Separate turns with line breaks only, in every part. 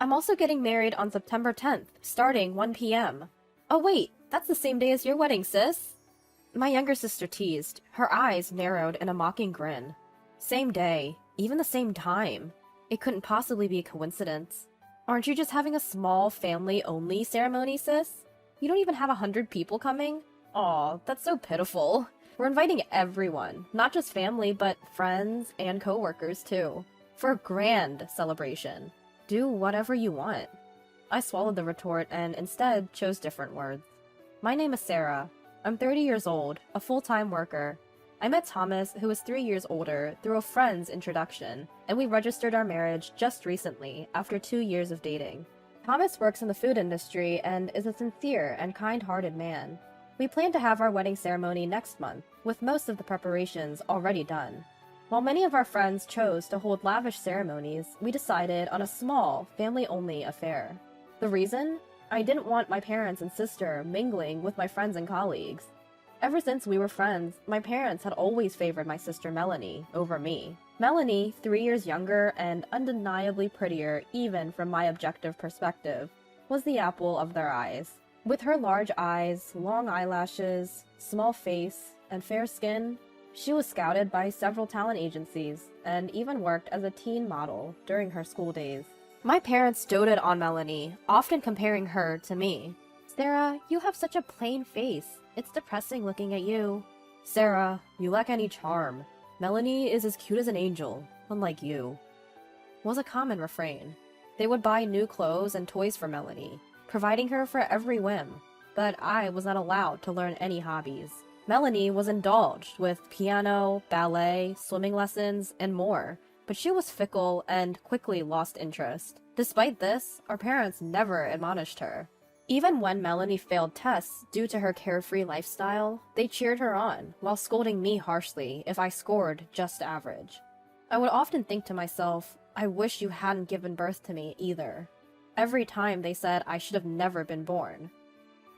I'm also getting married on September 10th, starting 1 p.m. Oh wait, that's the same day as your wedding, sis. My younger sister teased, her eyes narrowed in a mocking grin. Same day, even the same time. It couldn't possibly be a coincidence. Aren't you just having a small family-only ceremony, sis? You don't even have 100 people coming? Aw, that's so pitiful. We're inviting everyone, not just family, but friends and coworkers too, for a grand celebration. Do whatever you want. I swallowed the retort and instead chose different words. My name is Sarah. I'm 30 years old, a full-time worker. I met Thomas, who is 3 years older, through a friend's introduction, and we registered our marriage just recently, after 2 years of dating. Thomas works in the food industry and is a sincere and kind-hearted man. We plan to have our wedding ceremony next month, with most of the preparations already done. While many of our friends chose to hold lavish ceremonies, we decided on a small, family-only affair. The reason? I didn't want my parents and sister mingling with my friends and colleagues. Ever since we were friends, my parents had always favored my sister Melanie over me. Melanie, 3 years younger and undeniably prettier even from my objective perspective, was the apple of their eyes. With her large eyes, long eyelashes, small face, and fair skin, she was scouted by several talent agencies and even worked as a teen model during her school days. My parents doted on Melanie, often comparing her to me. Sarah, you have such a plain face. It's depressing looking at you. Sarah, you lack any charm. Melanie is as cute as an angel, unlike you. Was a common refrain. They would buy new clothes and toys for Melanie, providing her for every whim, but I was not allowed to learn any hobbies. Melanie was indulged with piano, ballet, swimming lessons, and more, but she was fickle and quickly lost interest. Despite this, our parents never admonished her. Even when Melanie failed tests due to her carefree lifestyle, they cheered her on, while scolding me harshly if I scored just average. I would often think to myself, I wish you hadn't given birth to me either. Every time they said I should have never been born.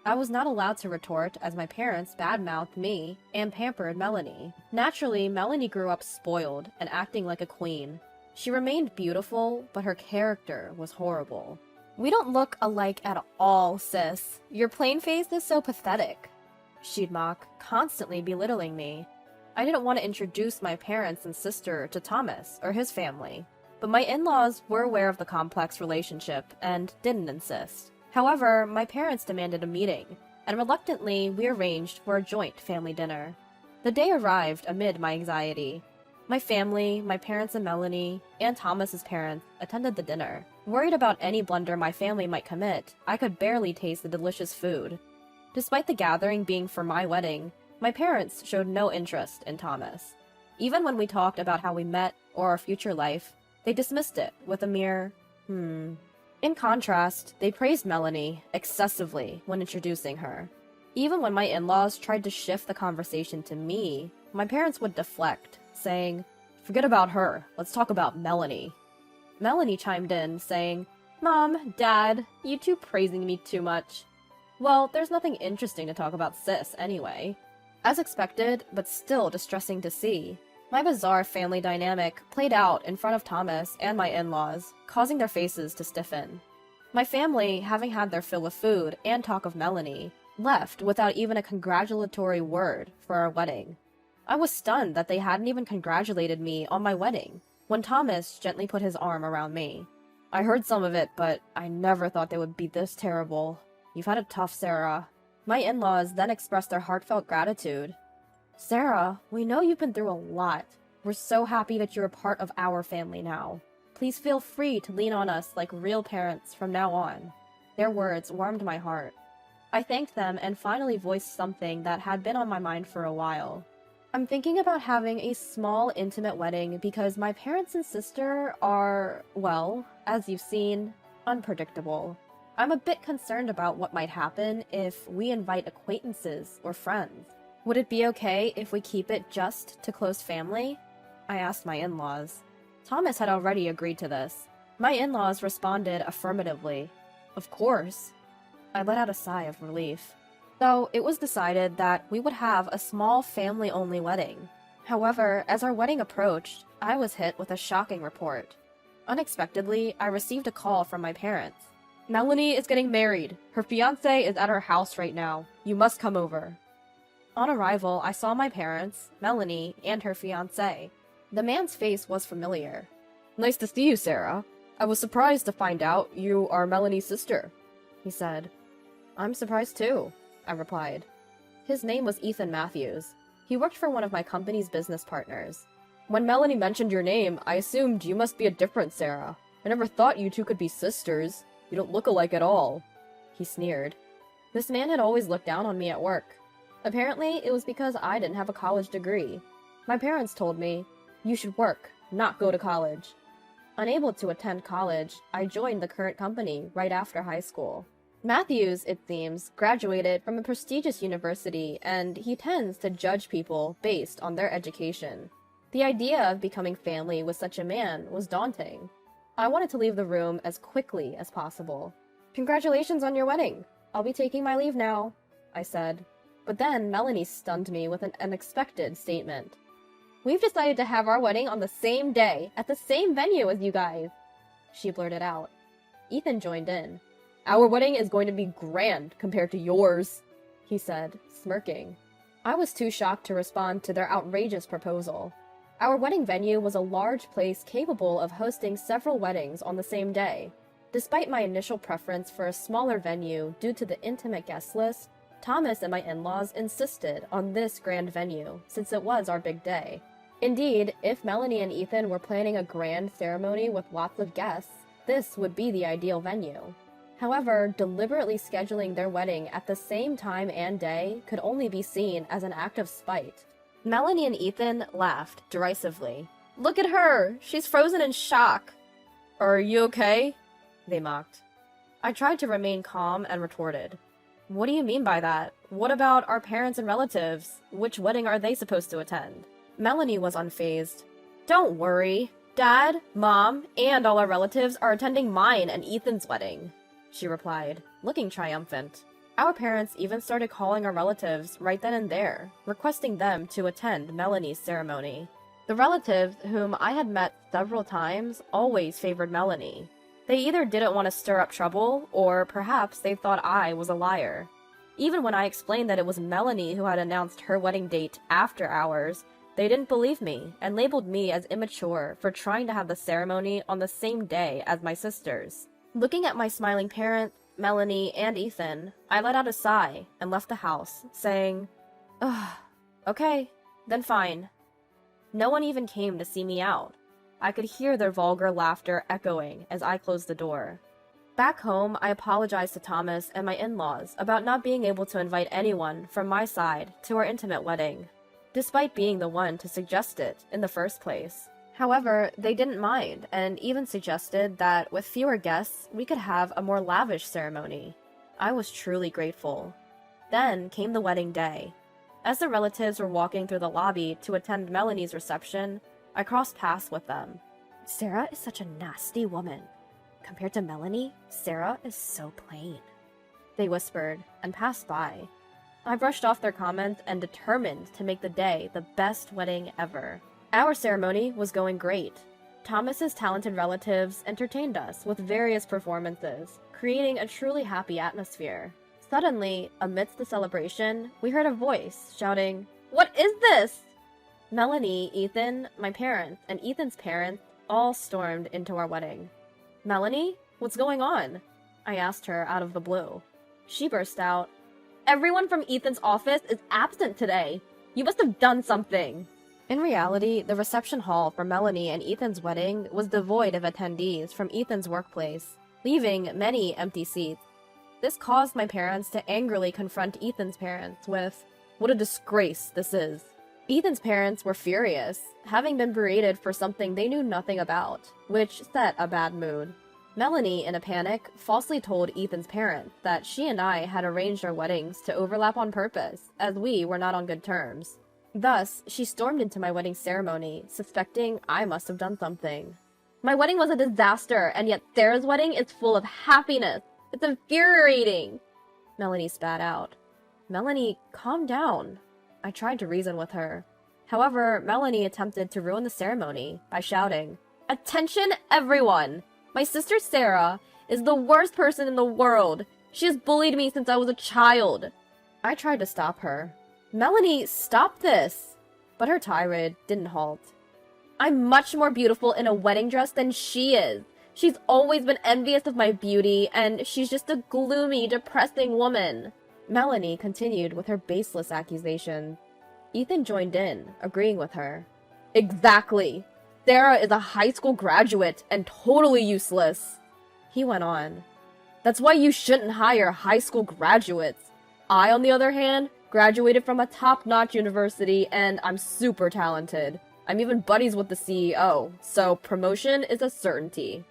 I was not allowed to retort as my parents badmouthed me and pampered Melanie. Naturally, Melanie grew up spoiled and acting like a queen. She remained beautiful, but her character was horrible. We don't look alike at all, sis. Your plain face is so pathetic. She'd mock, constantly belittling me. I didn't want to introduce my parents and sister to Thomas or his family, but my in-laws were aware of the complex relationship and didn't insist. However, my parents demanded a meeting, and reluctantly we arranged for a joint family dinner. The day arrived amid my anxiety. My family, my parents and Melanie, and Thomas's parents attended the dinner. Worried about any blunder my family might commit, I could barely taste the delicious food. Despite the gathering being for my wedding, my parents showed no interest in Thomas. Even when we talked about how we met or our future life, they dismissed it with a mere, In contrast, they praised Melanie excessively when introducing her. Even when my in-laws tried to shift the conversation to me, my parents would deflect, saying, "Forget about her, let's talk about Melanie." Melanie chimed in, saying, "Mom, Dad, you two praising me too much." Well, there's nothing interesting to talk about, sis, anyway. As expected, but still distressing to see, my bizarre family dynamic played out in front of Thomas and my in-laws, causing their faces to stiffen. My family, having had their fill of food and talk of Melanie, left without even a congratulatory word for our wedding. I was stunned that they hadn't even congratulated me on my wedding, when Thomas gently put his arm around me. I heard some of it, but I never thought they would be this terrible. You've had it tough, Sarah. My in-laws then expressed their heartfelt gratitude. Sarah, we know you've been through a lot. We're so happy that you're a part of our family now. Please feel free to lean on us like real parents from now on. Their words warmed my heart. I thanked them and finally voiced something that had been on my mind for a while. I'm thinking about having a small, intimate wedding because my parents and sister are, well, as you've seen, unpredictable. I'm a bit concerned about what might happen if we invite acquaintances or friends. Would it be okay if we keep it just to close family? I asked my in-laws. Thomas had already agreed to this. My in-laws responded affirmatively. Of course. I let out a sigh of relief. So it was decided that we would have a small family-only wedding. However, as our wedding approached, I was hit with a shocking report. Unexpectedly, I received a call from my parents. Melanie is getting married. Her fiancé is at her house right now. You must come over. On arrival, I saw my parents, Melanie, and her fiancé. The man's face was familiar. Nice to see you, Sarah. I was surprised to find out you are Melanie's sister, he said. I'm surprised too, I replied. His name was Ethan Matthews. He worked for one of my company's business partners. When Melanie mentioned your name, I assumed you must be a different Sarah. I never thought you two could be sisters. You don't look alike at all, he sneered. This man had always looked down on me at work. Apparently, it was because I didn't have a college degree. My parents told me, you should work, not go to college. Unable to attend college, I joined the current company right after high school. Matthews, it seems, graduated from a prestigious university, and he tends to judge people based on their education. The idea of becoming family with such a man was daunting. I wanted to leave the room as quickly as possible. Congratulations on your wedding. I'll be taking my leave now, I said. But then Melanie stunned me with an unexpected statement. We've decided to have our wedding on the same day, at the same venue as you guys, she blurted out. Ethan joined in. Our wedding is going to be grand compared to yours, he said, smirking. I was too shocked to respond to their outrageous proposal. Our wedding venue was a large place capable of hosting several weddings on the same day. Despite my initial preference for a smaller venue due to the intimate guest list, Thomas and my in-laws insisted on this grand venue, since it was our big day. Indeed, if Melanie and Ethan were planning a grand ceremony with lots of guests, this would be the ideal venue. However, deliberately scheduling their wedding at the same time and day could only be seen as an act of spite. Melanie and Ethan laughed derisively. Look at her! She's frozen in shock! Are you okay? They mocked. I tried to remain calm and retorted. What do you mean by that? What about our parents and relatives? Which wedding are they supposed to attend? Melanie was unfazed. Don't worry. Dad, Mom, and all our relatives are attending mine and Ethan's wedding, she replied, looking triumphant. Our parents even started calling our relatives right then and there, requesting them to attend Melanie's ceremony. The relatives, whom I had met several times, always favored Melanie. They either didn't want to stir up trouble, or perhaps they thought I was a liar. Even when I explained that it was Melanie who had announced her wedding date after ours, they didn't believe me and labeled me as immature for trying to have the ceremony on the same day as my sisters. Looking at my smiling parents, Melanie, and Ethan, I let out a sigh and left the house, saying, ugh, okay, then fine. No one even came to see me out. I could hear their vulgar laughter echoing as I closed the door. Back home, I apologized to Thomas and my in-laws about not being able to invite anyone from my side to our intimate wedding, despite being the one to suggest it in the first place. However, they didn't mind, and even suggested that with fewer guests, we could have a more lavish ceremony. I was truly grateful. Then came the wedding day. As the relatives were walking through the lobby to attend Melanie's reception, I crossed paths with them. Sarah is such a nasty woman. Compared to Melanie, Sarah is so plain, they whispered, and passed by. I brushed off their comments and determined to make the day the best wedding ever. Our ceremony was going great. Thomas's talented relatives entertained us with various performances, creating a truly happy atmosphere. Suddenly, amidst the celebration, we heard a voice shouting, "What is this?" Melanie, Ethan, my parents, and Ethan's parents all stormed into our wedding. Melanie, what's going on? I asked her out of the blue. She burst out, "Everyone from Ethan's office is absent today. You must have done something." In reality, the reception hall for Melanie and Ethan's wedding was devoid of attendees from Ethan's workplace, leaving many empty seats. This caused my parents to angrily confront Ethan's parents with, "What a disgrace this is." Ethan's parents were furious, having been berated for something they knew nothing about, which set a bad mood. Melanie, in a panic, falsely told Ethan's parents that she and I had arranged our weddings to overlap on purpose, as we were not on good terms. Thus, she stormed into my wedding ceremony, suspecting I must have done something. My wedding was a disaster, and yet Sarah's wedding is full of happiness. It's infuriating, Melanie spat out. Melanie, calm down. I tried to reason with her. However, Melanie attempted to ruin the ceremony by shouting, Attention, everyone! My sister Sarah is the worst person in the world. She has bullied me since I was a child. I tried to stop her. Melanie, stop this! But her tirade didn't halt. I'm much more beautiful in a wedding dress than she is. She's always been envious of my beauty, and she's just a gloomy, depressing woman. Melanie continued with her baseless accusations. Ethan joined in, agreeing with her. Exactly! Sarah is a high school graduate and totally useless. He went on. That's why you shouldn't hire high school graduates. I, on the other hand, graduated from a top-notch university and I'm super talented. I'm even buddies with the CEO, so promotion is a certainty.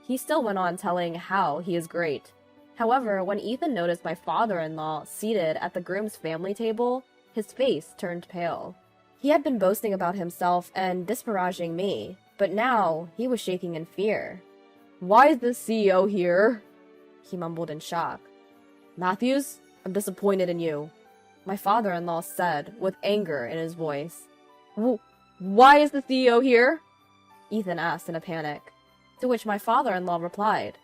He still went on telling how he is great. However, when Ethan noticed my father-in-law seated at the groom's family table, his face turned pale. He had been boasting about himself and disparaging me, but now he was shaking in fear. Why is the CEO here? He mumbled in shock. Matthews, I'm disappointed in you, my father-in-law said with anger in his voice. Why is the CEO here? Ethan asked in a panic, to which my father-in-law replied,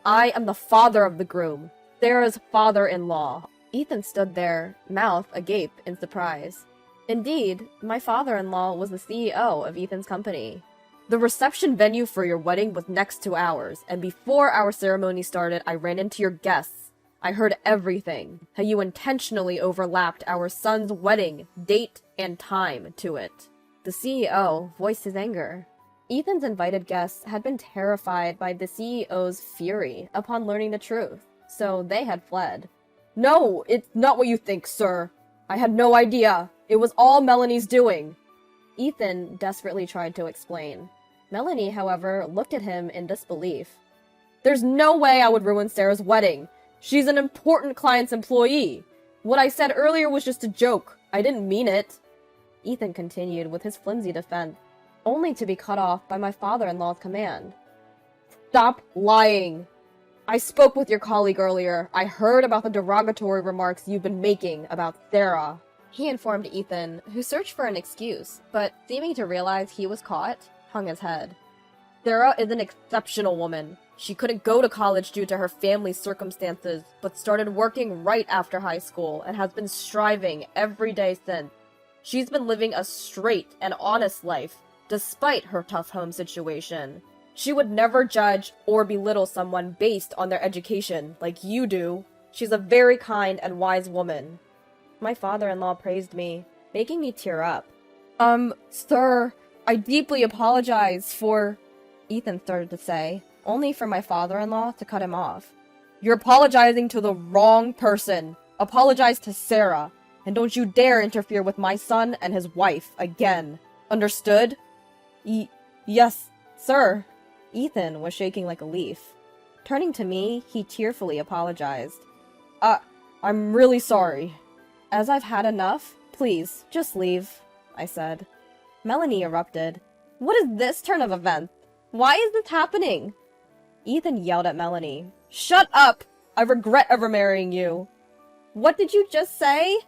I am the father of the groom, Sarah's father-in-law. Ethan stood there, mouth agape in surprise. Indeed, my father-in-law was the CEO of Ethan's company. The reception venue for your wedding was next to ours, and before our ceremony started, I ran into your guests. I heard everything, how you intentionally overlapped our son's wedding, date, and time to it. The CEO voiced his anger. Ethan's invited guests had been terrified by the CEO's fury upon learning the truth, so they had fled. No, it's not what you think, sir. I had no idea. It was all Melanie's doing. Ethan desperately tried to explain. Melanie, however, looked at him in disbelief. There's no way I would ruin Sarah's wedding. She's an important client's employee. What I said earlier was just a joke. I didn't mean it. Ethan continued with his flimsy defense, only to be cut off by my father-in-law's command. Stop lying. I spoke with your colleague earlier. I heard about the derogatory remarks you've been making about Sarah. He informed Ethan, who searched for an excuse, but seeming to realize he was caught, hung his head. Sarah is an exceptional woman. She couldn't go to college due to her family's circumstances, but started working right after high school and has been striving every day since. She's been living a straight and honest life, despite her tough home situation. She would never judge or belittle someone based on their education, like you do. She's a very kind and wise woman. My father-in-law praised me, making me tear up. Sir, I deeply apologize for... Ethan started to say, only for my father-in-law to cut him off. You're apologizing to the wrong person. Apologize to Sarah, and don't you dare interfere with my son and his wife again. Understood? Yes, sir. Ethan was shaking like a leaf. Turning to me, he tearfully apologized. I'm really sorry. As I've had enough, please, just leave, I said. Melanie erupted. What is this turn of events? Why is this happening? Ethan yelled at Melanie. Shut up! I regret ever marrying you. What did you just say?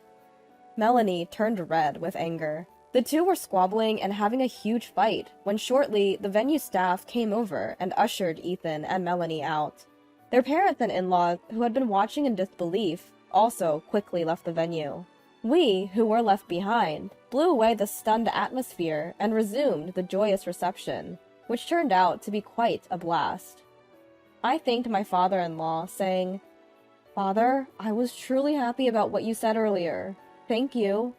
Melanie turned red with anger. The two were squabbling and having a huge fight when shortly the venue staff came over and ushered Ethan and Melanie out. Their parents and in-laws, who had been watching in disbelief, also quickly left the venue. We, who were left behind, blew away the stunned atmosphere and resumed the joyous reception, which turned out to be quite a blast. I thanked my father-in-law, saying, Father, I was truly happy about what you said earlier. Thank you.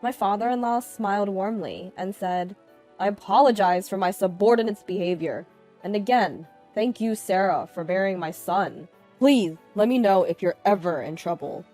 My father-in-law smiled warmly and said, I apologize for my subordinate's behavior. And again, thank you, Sarah, for bearing my son. Please, let me know if you're ever in trouble.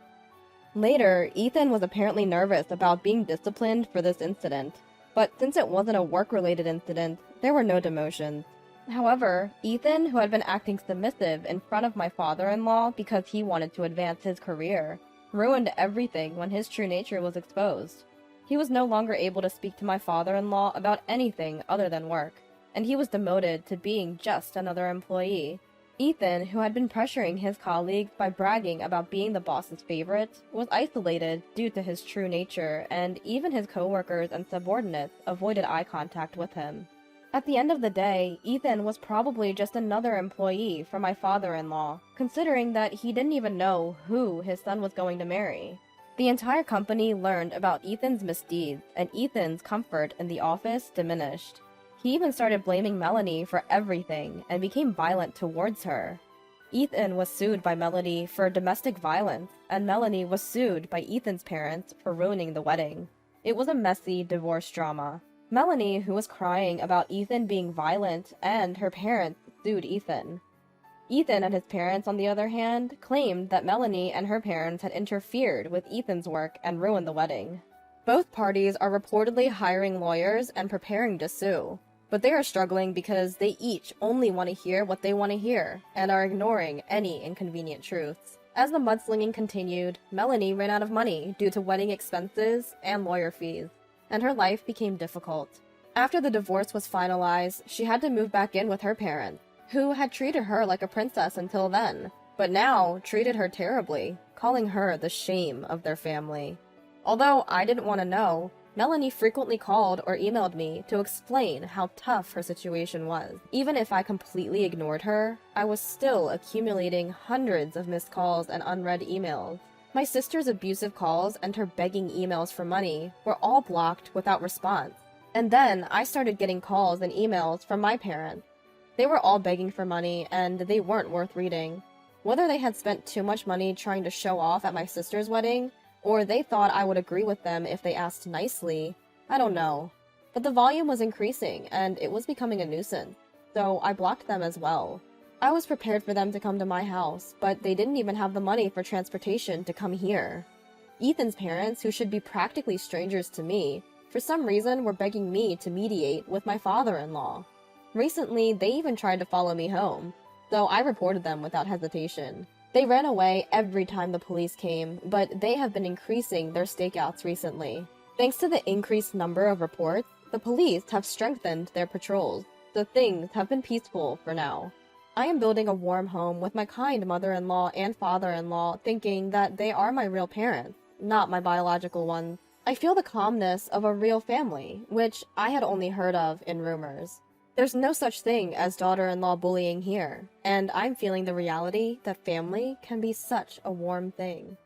Later, Ethan was apparently nervous about being disciplined for this incident, but since it wasn't a work-related incident, there were no demotions. However, Ethan, who had been acting submissive in front of my father-in-law because he wanted to advance his career, ruined everything when his true nature was exposed. He was no longer able to speak to my father-in-law about anything other than work, and he was demoted to being just another employee. Ethan, who had been pressuring his colleagues by bragging about being the boss's favorite, was isolated due to his true nature, and even his coworkers and subordinates avoided eye contact with him. At the end of the day, Ethan was probably just another employee for my father-in-law, considering that he didn't even know who his son was going to marry. The entire company learned about Ethan's misdeeds, and Ethan's comfort in the office diminished. He even started blaming Melanie for everything and became violent towards her. Ethan was sued by Melanie for domestic violence, and Melanie was sued by Ethan's parents for ruining the wedding. It was a messy divorce drama. Melanie, who was crying about Ethan being violent, and her parents sued Ethan. Ethan and his parents, on the other hand, claimed that Melanie and her parents had interfered with Ethan's work and ruined the wedding. Both parties are reportedly hiring lawyers and preparing to sue. But they are struggling because they each only want to hear what they want to hear, and are ignoring any inconvenient truths. As the mudslinging continued, Melanie ran out of money due to wedding expenses and lawyer fees, and her life became difficult. After the divorce was finalized, she had to move back in with her parents, who had treated her like a princess until then, but now treated her terribly, calling her the shame of their family. Although I didn't want to know, Melanie frequently called or emailed me to explain how tough her situation was. Even if I completely ignored her, I was still accumulating hundreds of missed calls and unread emails. My sister's abusive calls and her begging emails for money were all blocked without response. And then I started getting calls and emails from my parents. They were all begging for money, and they weren't worth reading. Whether they had spent too much money trying to show off at my sister's wedding, or they thought I would agree with them if they asked nicely, I don't know. But the volume was increasing, and it was becoming a nuisance, so I blocked them as well. I was prepared for them to come to my house, but they didn't even have the money for transportation to come here. Ethan's parents, who should be practically strangers to me, for some reason were begging me to mediate with my father-in-law. Recently, they even tried to follow me home, so I reported them without hesitation. They ran away every time the police came, but they have been increasing their stakeouts recently. Thanks to the increased number of reports, the police have strengthened their patrols, so things have been peaceful for now. I am building a warm home with my kind mother-in-law and father-in-law, thinking that they are my real parents, not my biological ones. I feel the calmness of a real family, which I had only heard of in rumors. There's no such thing as daughter-in-law bullying here, and I'm feeling the reality that family can be such a warm thing.